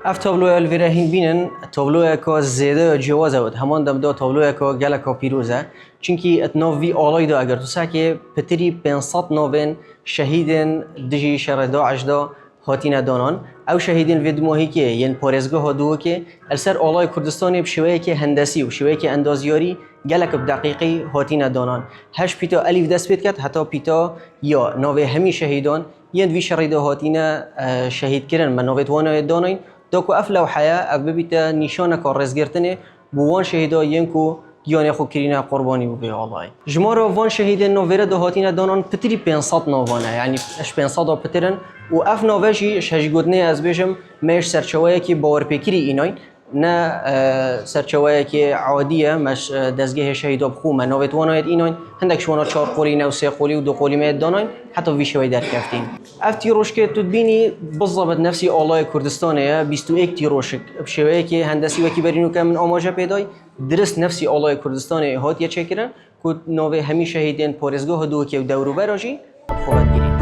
اف تابلو الفيرا هين بينن تابلو كو زياده جواز اود همان دم دو تابلو كو گلا كو پیروزه چونکی اتنو وی اولای دو اگر تو ساکه پتری 500 نوین شهیدن دجی شر داعش دا هاتین دانان او شهیدن وید موهی که ین پارزگاه دو که السر اولای کردستان بشویه که هندسی و شویه که اندازیاری گلک بدقیقی هاتین دانان هش پیتا الف دست بید کرد حتی پیتا یا نوه همی شهیدان ین وی شر دا هاتین شهید کردن من نوه توانای دانین داکو افلو حیا اف ببیتا نشانه کار رزگرتنه بوان شهیدا ینکو گیان خو کرینه قربانی بو به الله جمارا وان شهید نووره دهاتینه دانان پتری 500 نوانه یعنی اش 500 پترن و اف نووجی شش گودنه از بجم مش سرچوایی کی باور پکری اینای نه سرچوایی کی عادیه مش دزگه شهید بخو منوت وانایت اینای هندک شونا 4 قولی نه و 3 قولی و 2 قولی می دانای حتی وی شوی در کفتین اف تیروش که تو بینی بالضبط نفسی الله کردستانه 21 تیروش بشوی کی هندسی و کی برینو که من آماجه پیدای درست نفسی الله کردستان هات یه چکرن که نوه همی شهیدین پارزگاه دو که دورو براجی خوبت گیری